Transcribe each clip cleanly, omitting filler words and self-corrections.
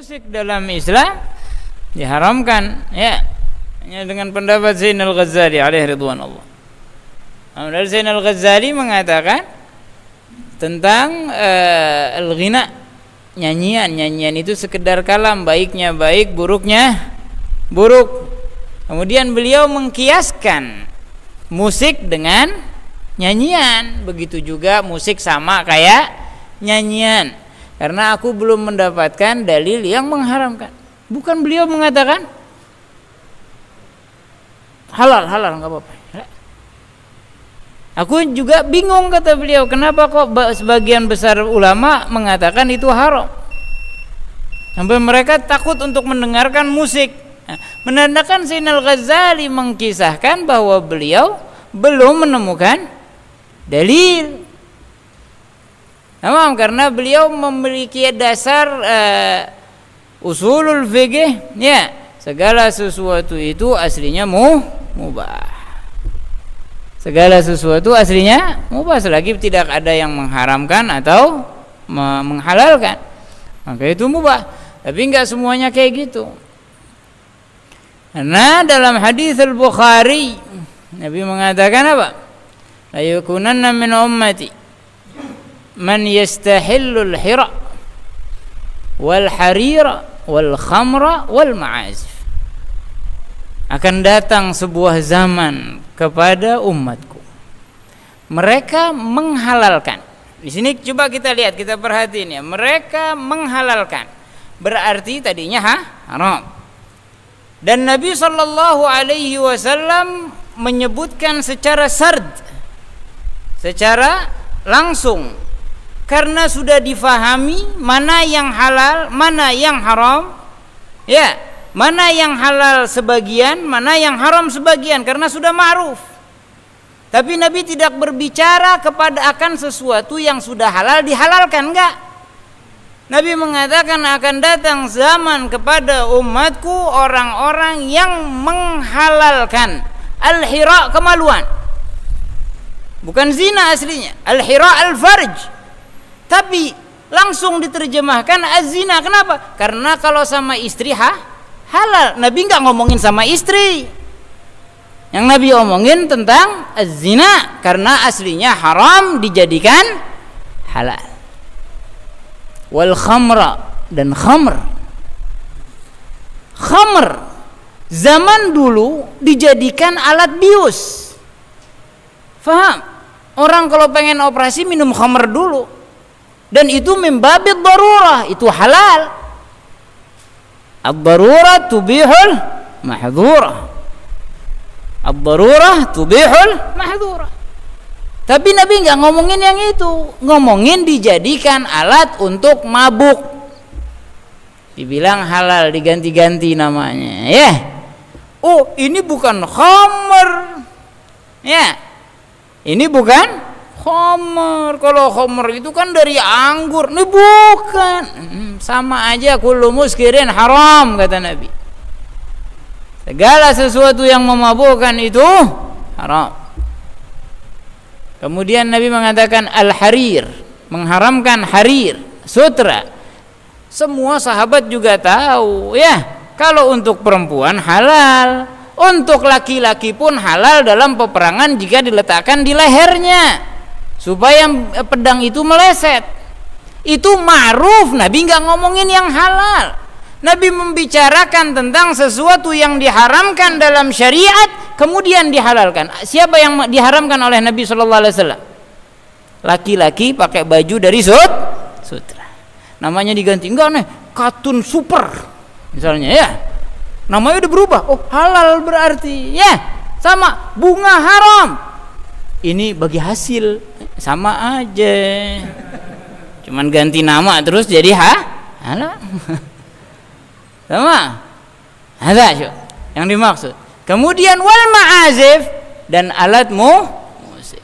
musik dalam Islam diharamkan, ya. Hanya dengan pendapat Zainal Ghazali alaihi ridwanullah. Dari Zainal Ghazali mengatakan tentang al-ghina, nyanyian itu sekedar kalam, baiknya baik, buruknya buruk. Kemudian beliau mengkiaskan musik dengan nyanyian, begitu juga musik sama kayak nyanyian. Karena aku belum mendapatkan dalil yang mengharamkan. Bukan beliau mengatakan halal nggak apa-apa. Aku juga bingung, kata beliau, kenapa kok sebagian besar ulama mengatakan itu haram, sampai mereka takut untuk mendengarkan musik. Nah, menandakan Zainal Ghazali mengkisahkan bahwa beliau belum menemukan dalil. Karena beliau memiliki dasar usulul fiqh, ya, segala sesuatu itu aslinya mubah. Segala sesuatu aslinya mubah selagi tidak ada yang mengharamkan atau menghalalkan, maka itu mubah. Tapi enggak semuanya kayak gitu. Karena dalam hadis Al-Bukhari Nabi mengatakan apa? La yakunanna min ummati man yastahillul hira wal harira wal khamra wal ma'azif. Akan datang sebuah zaman kepada umatku, mereka menghalalkan. Di sini coba kita lihat, kita perhatiin ya. Mereka menghalalkan berarti tadinya haram. Dan Nabi sallallahu alaihi wasallam menyebutkan secara sard, secara langsung, karena sudah difahami mana yang halal, mana yang haram, ya, mana yang halal sebagian, mana yang haram sebagian, karena sudah ma'ruf. Tapi Nabi tidak berbicara akan sesuatu yang sudah halal dihalalkan, enggak. Nabi mengatakan akan datang zaman kepada umatku orang-orang yang menghalalkan al-hira, kemaluan. Bukan zina aslinya, al-hira al-farj. Tapi langsung diterjemahkan az-zina. Kenapa? Karena kalau sama istri halal. Nabi enggak ngomongin sama istri. Yang Nabi omongin tentang az-zina, karena aslinya haram dijadikan halal. Wal khamra, dan khamr. Khamr zaman dulu dijadikan alat bius. Faham? Orang kalau pengen operasi minum khamr dulu. Dan itu mimbabid darurah, itu halal. Ad-darurah tubihul mahdhurah. Ad-darurah tubihul mahdhurah. Tapi Nabi enggak ngomongin yang itu, ngomongin dijadikan alat untuk mabuk. Dibilang halal, diganti-ganti namanya, ya. Oh, ini bukan khamr. Ya. Ini bukan khamr. Kalau khamr itu kan dari anggur. Ini bukan. Sama aja, kullu muskirin haram, kata Nabi. Segala sesuatu yang memabukkan itu haram. Kemudian Nabi mengatakan al-harir, mengharamkan harir, sutra. Semua sahabat juga tahu, ya. Kalau untuk perempuan halal, untuk laki-laki pun halal dalam peperangan jika diletakkan di lehernya, supaya pedang itu meleset. Itu ma'ruf. Nabi enggak ngomongin yang halal. Nabi membicarakan tentang sesuatu yang diharamkan dalam syariat kemudian dihalalkan. Siapa yang diharamkan oleh Nabi sallallahu alaihi wasallam? Laki-laki pakai baju dari sutra. Namanya diganti. Enggak nih, katun super misalnya, ya. Namanya udah berubah. Oh, halal berarti. Ya. Sama bunga haram. Ini bagi hasil, sama aja. Cuman ganti nama terus jadi halal. Sama. Ada yang dimaksud. Kemudian wal ma'azif, dan alat musik.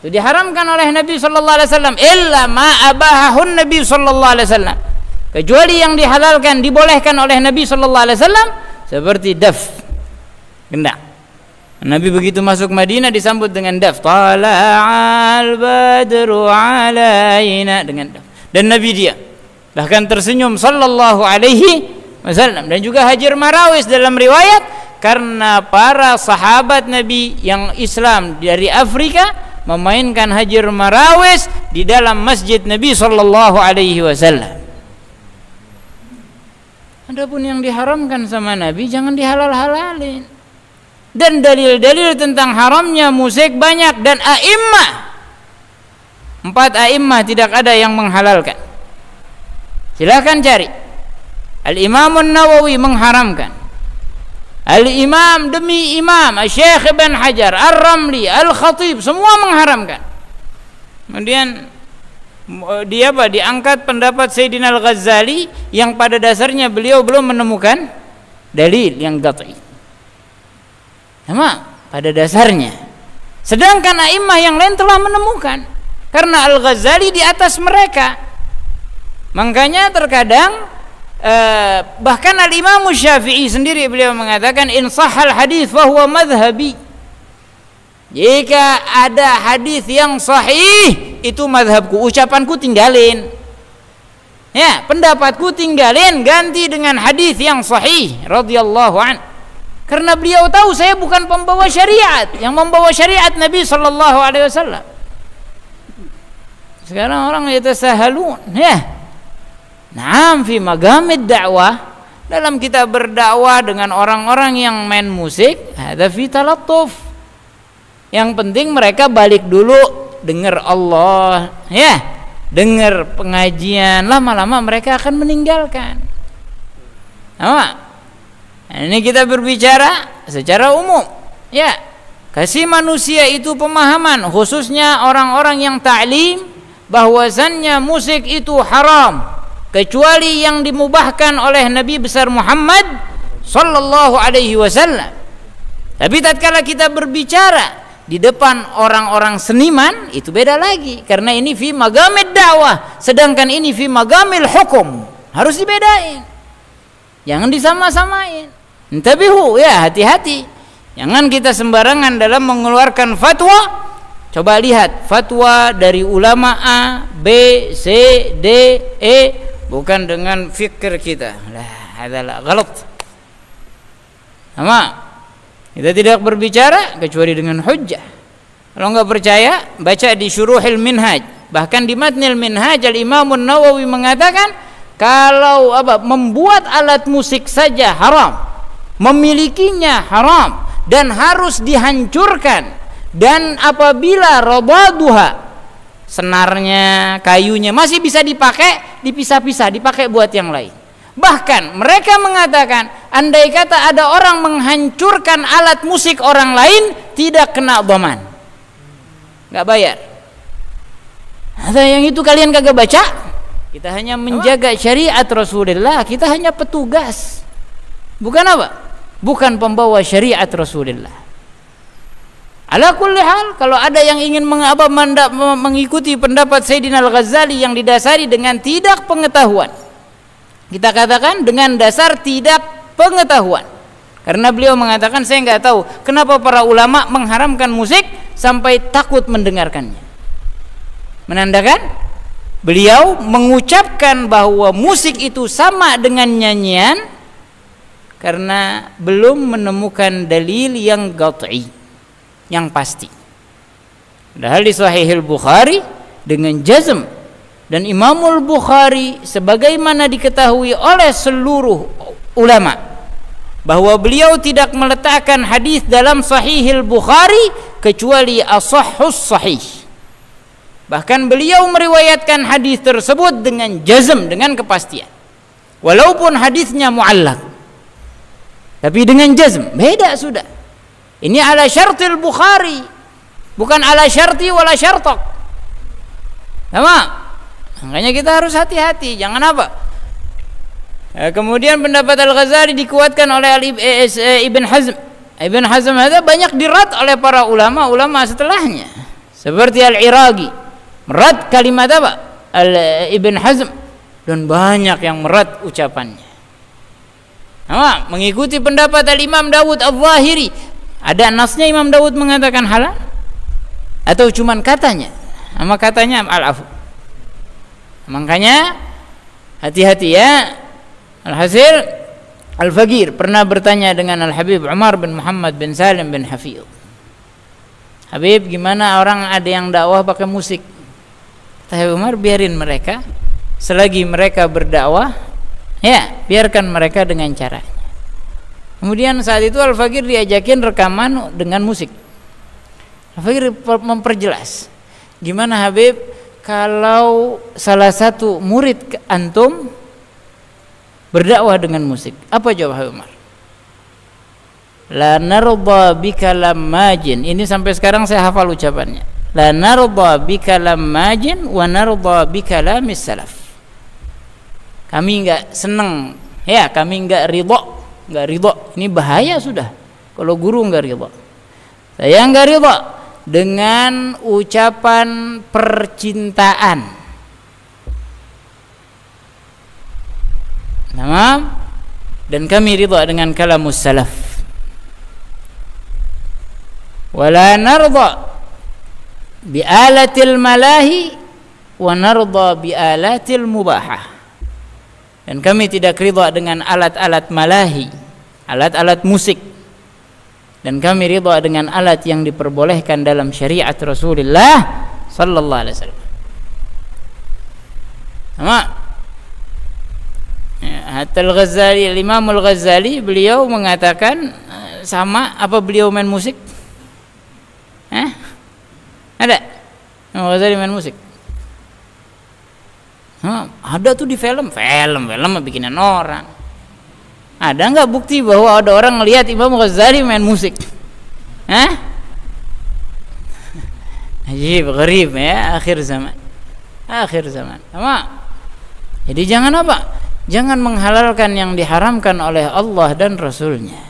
Itu diharamkan oleh Nabi sallallahu alaihi wasallam, illa ma abahahun Nabi sallallahu alaihi wasallam. Kecuali yang dihalalkan, dibolehkan oleh Nabi sallallahu alaihi wasallam, seperti daf, gendang. Nabi begitu masuk Madinah disambut dengan daf. Tala'al badru alaina, dengan daf. Dan Nabi dia bahkan tersenyum sallallahu alaihi wasallam. Dan juga Hajar Marawis dalam riwayat, karena para sahabat Nabi yang Islam dari Afrika memainkan Hajar Marawis di dalam masjid Nabi sallallahu alaihi wasallam. Adapun yang diharamkan sama Nabi jangan dihalal-halalin. Dan dalil-dalil tentang haramnya musik banyak, dan a'immah, 4 a'immah tidak ada yang menghalalkan. Silakan cari. Al-Imam An-Nawawi mengharamkan, Al-Imam demi Imam Syekh Ibn Hajar, Ar-Ramli, Al-Khatib, semua mengharamkan. Kemudian diangkat pendapat Sayyidina Al-Ghazali yang pada dasarnya beliau belum menemukan dalil yang qat'i. Sama pada dasarnya. Sedangkan a'immah yang lain telah menemukan, karena Al-Ghazali di atas mereka. Makanya terkadang bahkan Al-Imam Syafi'i sendiri beliau mengatakan, in sahhal hadis fa huwa madhhabi. Jika ada hadis yang sahih, itu madhabku, ucapanku tinggalin. Ya, pendapatku tinggalin, ganti dengan hadis yang sahih radhiyallahu an. Karena beliau tahu saya bukan pembawa syariat, yang membawa syariat Nabi sallallahu alaihi wasallam. Sekarang orang yatasahalun, ya. Naam fi magamid dakwah, dalam kita berdakwah dengan orang-orang yang main musik, ada fi talattuf. Yang penting mereka balik dulu dengar Allah, ya. Dengar pengajian, lama-lama mereka akan meninggalkan. Nama ini kita berbicara secara umum, ya. Kasih manusia itu pemahaman, khususnya orang-orang yang ta'lim, bahwasannya musik itu haram, kecuali yang dimubahkan oleh Nabi besar Muhammad sallallahu alaihi wasallam. Tapi tatkala kita berbicara di depan orang-orang seniman, itu beda lagi, karena ini fi magamid dakwah, sedangkan ini fi magamil hukum. Harus dibedain, jangan disama-samain. Intabihu, ya, hati-hati. Jangan kita sembarangan dalam mengeluarkan fatwa. Coba lihat fatwa dari ulama A, B, C, D, E, bukan dengan fikir kita. Lah, adalah galat. Sama. Kita tidak berbicara kecuali dengan hujjah. Kalau enggak percaya, baca di Syuruhil Minhaj. Bahkan di Matnil Minhaj Al-Imam An-Nawawi mengatakan, kalau membuat alat musik saja haram, memilikinya haram dan harus dihancurkan, dan apabila rabaduha, senarnya, kayunya masih bisa dipakai, dipisah-pisah, dipakai buat yang lain. Bahkan mereka mengatakan, andai kata ada orang menghancurkan alat musik orang lain, tidak kena dhaman, nggak bayar. Ada yang itu kalian kagak baca? Kita hanya menjaga syariat Rasulullah, kita hanya petugas, bukan apa? Bukan pembawa syariat Rasulullah. Ala kulli hal, kalau ada yang ingin mengikuti pendapat Sayyidina Al-Ghazali yang didasari dengan tidak pengetahuan, kita katakan dengan dasar tidak pengetahuan. Karena beliau mengatakan, saya enggak tahu kenapa para ulama mengharamkan musik sampai takut mendengarkannya. Menandakan beliau mengucapkan bahwa musik itu sama dengan nyanyian karena belum menemukan dalil yang qat'i, yang pasti. Padahal di Sahihul Bukhari dengan jazm, dan Imamul Bukhari sebagaimana diketahui oleh seluruh ulama bahwa beliau tidak meletakkan hadis dalam Sahihul Bukhari kecuali as-sahhus sahih. Bahkan beliau meriwayatkan hadis tersebut dengan jazm, dengan kepastian, walaupun hadisnya mu'allaq, tapi dengan jazm, beda sudah. Ini ala syartil Bukhari, bukan ala syarti wala syartok. Sama. Makanya kita harus hati-hati, jangan apa. Kemudian pendapat Al-Ghazali dikuatkan oleh Ibn Hazm. Ibn Hazm ada banyak dirat oleh para ulama setelahnya. Seperti Al-Iraqi, merat kalimat apa? Ibn Hazm, dan banyak yang merat ucapannya. Nah, mengikuti pendapat Al-Imam Dawud Al-Zahiri, ada nasnya Imam Dawud mengatakan halal atau cuman katanya? Sama katanya al-afu. Makanya Hati-hati ya. Alhasil Al-Faqir pernah bertanya dengan Al-Habib Umar bin Muhammad bin Salim bin Hafidh. Habib, gimana orang ada yang dakwah pakai musik? Kata Habib Umar, biarin mereka. Selagi mereka berdakwah, ya biarkan mereka dengan caranya. Kemudian saat itu Al-Faqir diajakin rekaman dengan musik. Al-Faqir memperjelas, gimana Habib kalau salah satu murid antum berdakwah dengan musik? Apa jawab Habib Umar? La narda bikalam majin. Ini sampai sekarang saya hafal ucapannya. La narda bikalam majin wa narda bikalamis salaf. Kami enggak senang, ya, kami enggak ridha. Ini bahaya sudah kalau guru enggak ridha. Saya enggak ridha dengan ucapan percintaan. Tamam? Dan kami ridha dengan kalamus salaf. Wala narda bi alatil malahi wa narda bi alatil mubahah. Dan kami tidak ridha dengan alat-alat malahi, alat-alat musik. Dan kami ridha dengan alat yang diperbolehkan dalam syariat Rasulullah sallallahu alaihi wasallam. Sama. Hatta Al-Ghazali, Imam Al-Ghazali, beliau mengatakan sama apa beliau main musik? Ada? Imam Ghazali main musik? Ada tuh di film bikinan orang. Ada nggak bukti bahwa ada orang ngelihat Imam Ghazali main musik? Ajib, gharib ya, akhir zaman. Jadi jangan apa? Jangan menghalalkan yang diharamkan oleh Allah dan Rasulnya.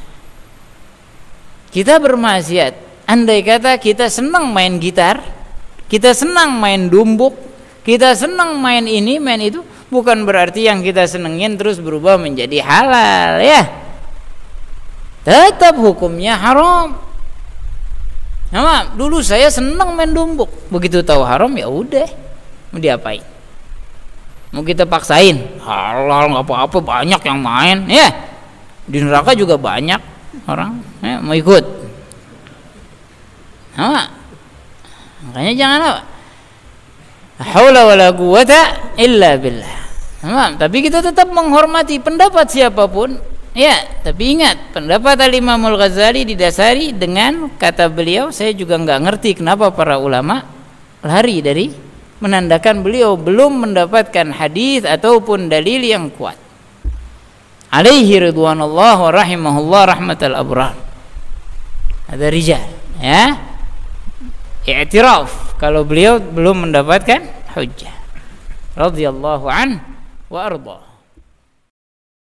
Kita bermaksiat. Andai kata kita senang main gitar, kita senang main dumbuk, kita senang main ini, main itu, bukan berarti yang kita senengin terus berubah menjadi halal, ya. Tetap hukumnya haram. Nah, dulu saya senang main dumbuk, begitu tahu haram ya udah, mau diapain? Mau kita paksain? Halal nggak apa-apa, banyak yang main, ya. Di neraka juga banyak orang, ya, mau ikut. Makanya jangan apa? Haula wala quwata illa billah. Tapi kita tetap menghormati pendapat siapapun, ya. Tapi ingat, pendapat Al-Imam Al-Ghazali didasari dengan kata beliau. Saya juga nggak ngerti kenapa para ulama lari dari menandakan beliau belum mendapatkan hadis ataupun dalil yang kuat. Alaihi ridwanullah wa rahimahullah rahmatal abrar. Ada rijal, ya. I'tiraf kalau beliau belum mendapatkan hujjah. Radhiyallahu an wa arda.